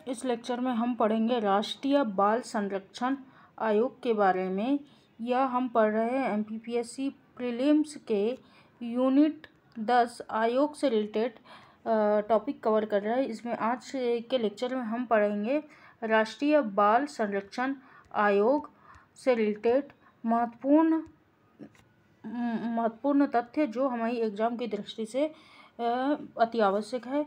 इस लेक्चर में हम पढ़ेंगे राष्ट्रीय बाल संरक्षण आयोग के बारे में। यह हम पढ़ रहे हैं एमपीपीएससी प्रीलिम्स के यूनिट 10 आयोग से रिलेटेड टॉपिक कवर कर रहा है। इसमें आज के लेक्चर में हम पढ़ेंगे राष्ट्रीय बाल संरक्षण आयोग से रिलेटेड महत्वपूर्ण तथ्य जो हमारी एग्जाम की दृष्टि से अति आवश्यक है।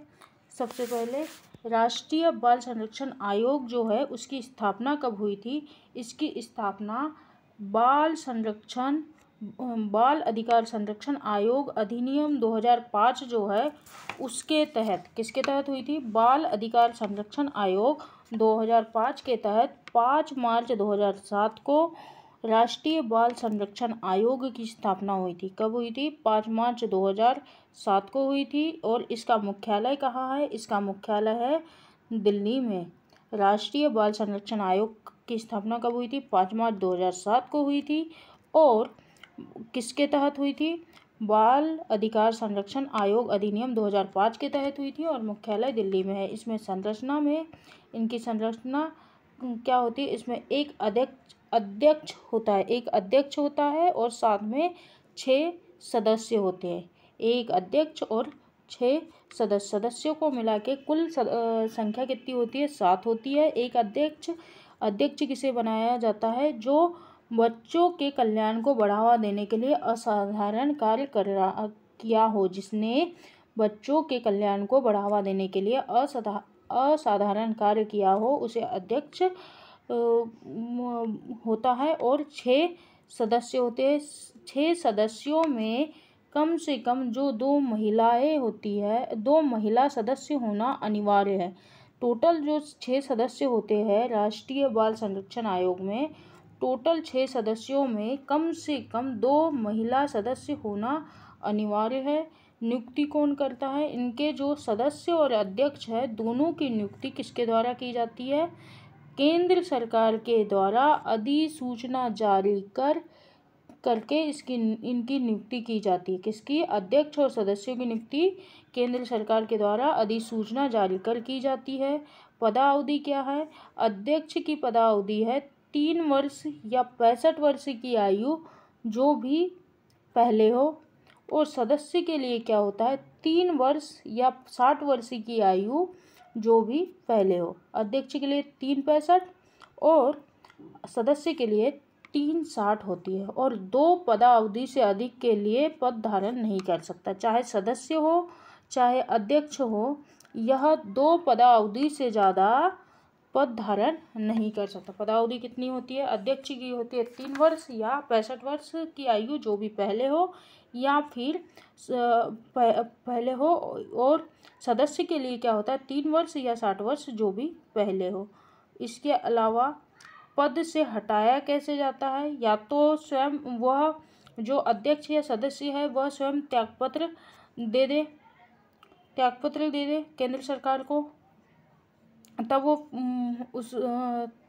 सबसे पहले राष्ट्रीय बाल संरक्षण आयोग जो है उसकी स्थापना कब हुई थी? इसकी स्थापना बाल अधिकार संरक्षण आयोग अधिनियम 2005 जो है उसके तहत, किसके तहत हुई थी? बाल अधिकार संरक्षण आयोग 2005 के तहत 5 मार्च 2007 को राष्ट्रीय बाल संरक्षण आयोग की स्थापना हुई थी। कब हुई थी? 5 मार्च 2007 को हुई थी। और इसका मुख्यालय कहाँ है? इसका मुख्यालय है दिल्ली में। राष्ट्रीय बाल संरक्षण आयोग की स्थापना कब हुई थी? 5 मार्च 2007 को हुई थी। और किसके तहत हुई थी? बाल अधिकार संरक्षण आयोग अधिनियम 2005 के तहत हुई थी और मुख्यालय दिल्ली में है। इसमें संरचना में इनकी संरचना क्या होती है? इसमें एक अध्यक्ष होता है और साथ में 6 सदस्य होते हैं। एक अध्यक्ष और 6 सदस्यों को मिला के कुल संख्या कितनी होती है? 7 होती है। एक अध्यक्ष किसे बनाया जाता है? जो बच्चों के कल्याण को बढ़ावा देने के लिए असाधारण कार्य किया हो, जिसने बच्चों के कल्याण को बढ़ावा देने के लिए असाधारण कार्य किया हो, उसे अध्यक्ष होता है। और 6 सदस्य होते हैं। 6 सदस्यों में कम से कम जो 2 महिलाएं होती है, 2 महिला सदस्य होना अनिवार्य है। टोटल जो 6 सदस्य होते हैं राष्ट्रीय बाल संरक्षण आयोग में, टोटल 6 सदस्यों में कम से कम 2 महिला सदस्य होना अनिवार्य है। नियुक्ति कौन करता है? इनके जो सदस्य और अध्यक्ष है दोनों की नियुक्ति किसके द्वारा की जाती है? केंद्र सरकार के द्वारा अधिसूचना जारी करके इनकी नियुक्ति की जाती है। किसकी? अध्यक्ष और सदस्यों की नियुक्ति केंद्र सरकार के द्वारा अधिसूचना जारी कर की जाती है। पदावधि क्या है? अध्यक्ष की पदावधि है 3 वर्ष या 65 वर्ष की आयु जो भी पहले हो। और सदस्य के लिए क्या होता है? 3 वर्ष या 60 वर्ष की आयु जो भी पहले हो। अध्यक्ष के लिए 3 65 और सदस्य के लिए 3 60 होती है। और 2 पदावधि से अधिक के लिए पद धारण नहीं कर सकता, चाहे सदस्य हो चाहे अध्यक्ष हो। यह 2 पदावधि से ज़्यादा पद धारण नहीं कर सकता। पदावधि कितनी होती है? अध्यक्ष की होती है 3 वर्ष या 65 वर्ष की आयु जो भी पहले हो या फिर पहले हो। और सदस्य के लिए क्या होता है? 3 वर्ष या 60 वर्ष जो भी पहले हो। इसके अलावा पद से हटाया कैसे जाता है? या तो स्वयं वह जो अध्यक्ष या सदस्य है वह स्वयं त्यागपत्र दे दे केंद्र सरकार को, तब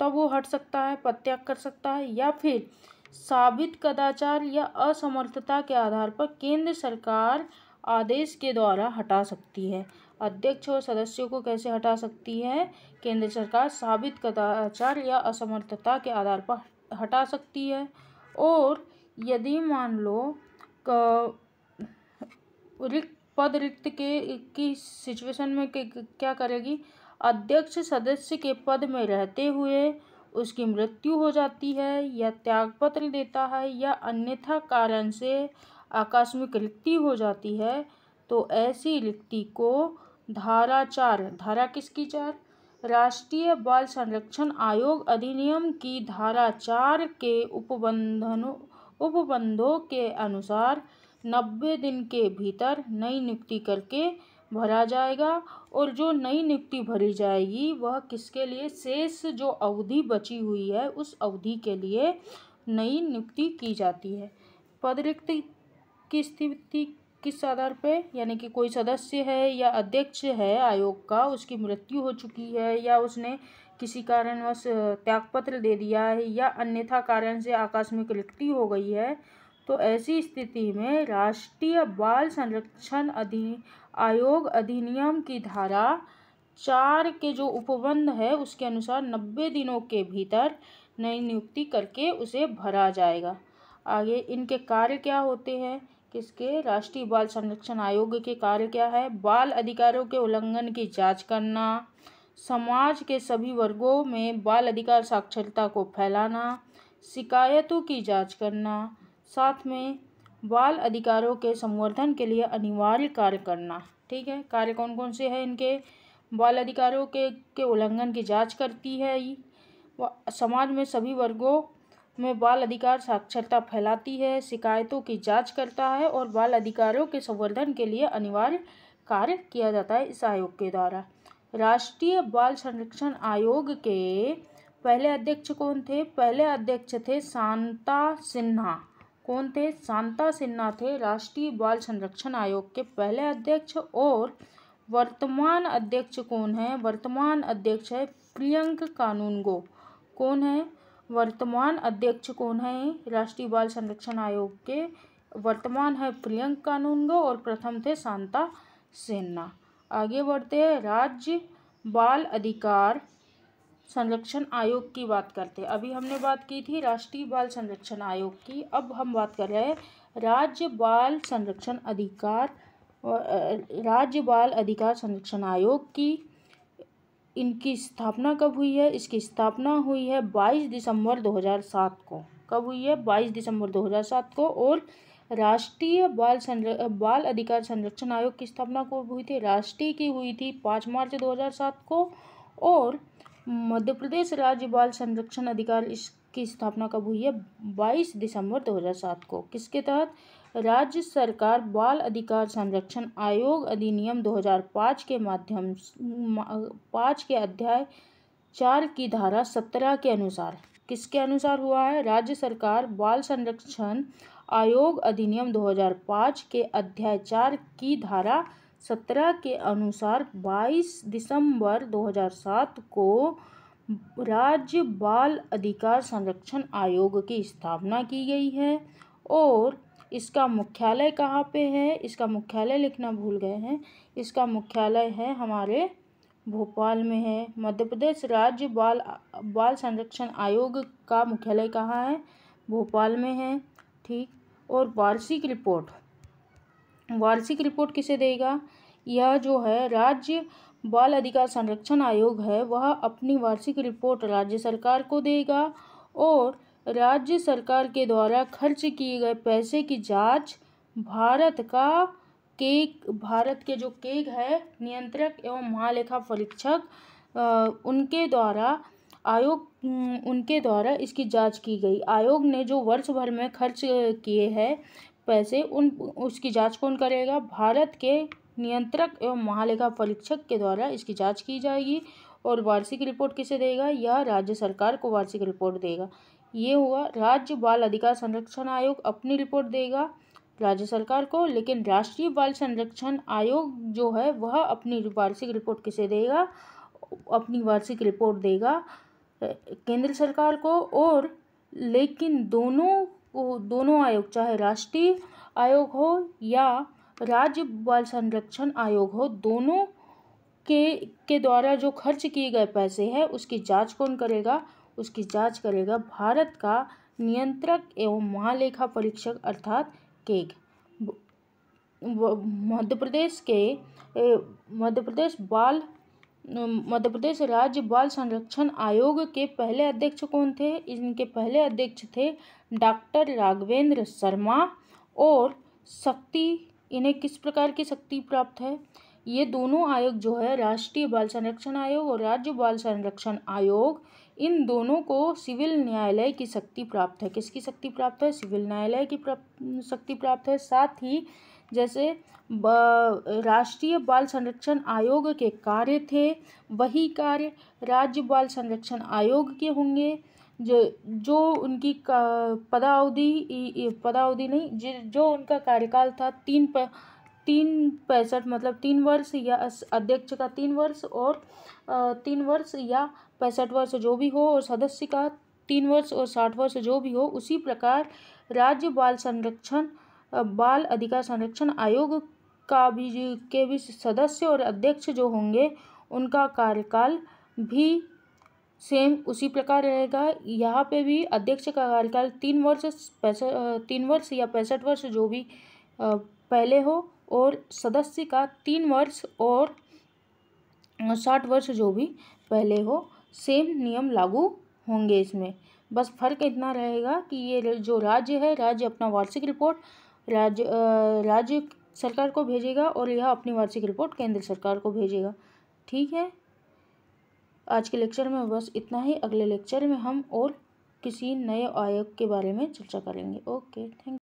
वो हट सकता है, पद त्याग कर सकता है। या फिर साबित कदाचार या असमर्थता के आधार पर केंद्र सरकार आदेश के द्वारा हटा सकती है। अध्यक्ष और सदस्यों को कैसे हटा सकती है? केंद्र सरकार साबित कदाचार या असमर्थता के आधार पर हटा सकती है। और यदि मान लो पद रिक्त की सिचुएशन में क्या करेगी? अध्यक्ष सदस्य के पद में रहते हुए उसकी मृत्यु हो जाती है या त्यागपत्र देता है या अन्यथा कारण से आकस्मिक रिक्ति हो जाती है, तो ऐसी रिक्ति को धारा किसकी 4? राष्ट्रीय बाल संरक्षण आयोग अधिनियम की धारा 4 के उपबंधों के अनुसार 90 दिन के भीतर नई नियुक्ति करके भरा जाएगा। और जो नई नियुक्ति भरी जाएगी वह किसके लिए? शेष जो अवधि बची हुई है उस अवधि के लिए नई नियुक्ति की जाती है। पद रिक्त की स्थिति किस आधार पे? यानी कि कोई सदस्य है या अध्यक्ष है आयोग का, उसकी मृत्यु हो चुकी है या उसने किसी कारणवश त्यागपत्र दे दिया है या अन्यथा कारण से आकस्मिक रिक्ति हो गई है, तो ऐसी स्थिति में राष्ट्रीय बाल संरक्षण आयोग अधिनियम की धारा 4 के जो उपबंध है उसके अनुसार 90 दिनों के भीतर नई नियुक्ति करके उसे भरा जाएगा। आगे इनके कार्य क्या होते हैं, किसके, राष्ट्रीय बाल संरक्षण आयोग के कार्य क्या है, बाल अधिकारों के उल्लंघन की जांच करना, समाज के सभी वर्गों में बाल अधिकार साक्षरता को फैलाना, शिकायतों की जांच करना, साथ में बाल अधिकारों के संवर्धन के लिए अनिवार्य कार्य करना। ठीक है, कार्य कौन कौन से हैं इनके, बाल अधिकारों के उल्लंघन की जांच करती है, समाज में सभी वर्गों में बाल अधिकार साक्षरता फैलाती है, शिकायतों की जांच करता है और बाल अधिकारों के संवर्धन के लिए अनिवार्य कार्य किया जाता है इस आयोग के द्वारा। राष्ट्रीय बाल संरक्षण आयोग के पहले अध्यक्ष कौन थे, पहले अध्यक्ष थे शांता सिन्हा। कौन थे, शांता सिन्हा थे राष्ट्रीय बाल संरक्षण आयोग के पहले अध्यक्ष। और वर्तमान अध्यक्ष कौन है, वर्तमान अध्यक्ष है प्रियंक कानूनगो। कौन है, वर्तमान अध्यक्ष कौन है राष्ट्रीय बाल संरक्षण आयोग के, वर्तमान है प्रियंक कानूनगो और प्रथम थे शांता सिन्हा। आगे बढ़ते हैं, राज्य बाल अधिकार संरक्षण आयोग की बात करते हैं। अभी हमने बात की थी राष्ट्रीय बाल संरक्षण आयोग की, अब हम बात कर रहे हैं राज्य बाल संरक्षण अधिकार राज्य बाल अधिकार संरक्षण आयोग की। इनकी स्थापना कब हुई है, इसकी स्थापना हुई है 22 दिसंबर 2007 को। कब हुई है, 22 दिसंबर 2007 को। और राष्ट्रीय बाल अधिकार संरक्षण आयोग की स्थापना कब हुई थी, राष्ट्रीय की हुई थी 5 मार्च 2007 को। और मध्य प्रदेश राज्य बाल संरक्षण अधिकार इसकी स्थापना कब हुई है, 22 दिसंबर 2007 को। किसके तहत, राज्य सरकार बाल अधिकार संरक्षण आयोग अधिनियम 2005 के माध्यम 5 के अध्याय 4 की धारा 17 के अनुसार। किसके अनुसार हुआ है, राज्य सरकार बाल संरक्षण आयोग अधिनियम 2005 के अध्याय 4 की धारा 17 के अनुसार 22 दिसंबर 2007 को राज्य बाल अधिकार संरक्षण आयोग की स्थापना की गई है। और इसका मुख्यालय कहाँ पे है, इसका मुख्यालय लिखना भूल गए हैं, इसका मुख्यालय है हमारे भोपाल में है। मध्य प्रदेश राज्य बाल संरक्षण आयोग का मुख्यालय कहाँ है, भोपाल में है। ठीक, और वार्षिक रिपोर्ट किसे देगा, यह जो है राज्य बाल अधिकार संरक्षण आयोग है वह अपनी वार्षिक रिपोर्ट राज्य सरकार को देगा। और राज्य सरकार के द्वारा खर्च किए गए पैसे की जांच भारत के जो केग है नियंत्रक एवं महालेखा परीक्षक उनके द्वारा इसकी जांच की गई। आयोग ने जो वर्ष भर में खर्च किए हैं पैसे उसकी जांच कौन करेगा, भारत के नियंत्रक एवं महालेखा परीक्षक के द्वारा इसकी जांच की जाएगी। और वार्षिक रिपोर्ट किसे देगा, यह राज्य सरकार को वार्षिक रिपोर्ट देगा। ये हुआ राज्य बाल अधिकार संरक्षण आयोग अपनी रिपोर्ट देगा राज्य सरकार को, लेकिन राष्ट्रीय बाल संरक्षण आयोग जो है वह अपनी वार्षिक रिपोर्ट किसे देगा, अपनी वार्षिक रिपोर्ट देगा केंद्र सरकार को। और लेकिन दोनों आयोग चाहे राष्ट्रीय आयोग हो या राज्य बाल संरक्षण आयोग हो, दोनों के द्वारा जो खर्च किए गए पैसे हैं उसकी जांच कौन करेगा, उसकी जांच करेगा भारत का नियंत्रक एवं महालेखा परीक्षक अर्थात केग। मध्य प्रदेश राज्य बाल संरक्षण आयोग के पहले अध्यक्ष कौन थे, इनके पहले अध्यक्ष थे डॉक्टर राघवेंद्र शर्मा। और इन्हें किस प्रकार की शक्ति प्राप्त है, ये दोनों आयोग जो है राष्ट्रीय बाल संरक्षण आयोग और राज्य बाल संरक्षण आयोग, इन दोनों को सिविल न्यायालय की शक्ति प्राप्त है। किसकी शक्ति प्राप्त है, सिविल न्यायालय की शक्ति प्राप्त है। साथ ही जैसे राष्ट्रीय बाल संरक्षण आयोग के कार्य थे वही कार्य राज्य बाल संरक्षण आयोग के होंगे। जो उनकी पदावधि नहीं, जो उनका कार्यकाल था 365 मतलब 3 वर्ष या अध्यक्ष का 3 वर्ष और 3 वर्ष या 65 वर्ष जो भी हो, और सदस्य का 3 वर्ष और 60 वर्ष जो भी हो, उसी प्रकार राज्य बाल अधिकार संरक्षण आयोग के भी सदस्य और अध्यक्ष जो होंगे उनका कार्यकाल भी सेम उसी प्रकार रहेगा। यहाँ पे भी अध्यक्ष का कार्यकाल 3 वर्ष या 65 वर्ष जो भी पहले हो, और सदस्य का 3 वर्ष और 60 वर्ष जो भी पहले हो। सेम नियम लागू होंगे इसमें। बस फर्क इतना रहेगा कि ये जो राज्य है, राज्य अपना वार्षिक रिपोर्ट राज्य सरकार को भेजेगा और यह अपनी वार्षिक रिपोर्ट केंद्र सरकार को भेजेगा। ठीक है, आज के लेक्चर में बस इतना ही। अगले लेक्चर में हम और किसी नए आयोग के बारे में चर्चा करेंगे। Okay, thank you.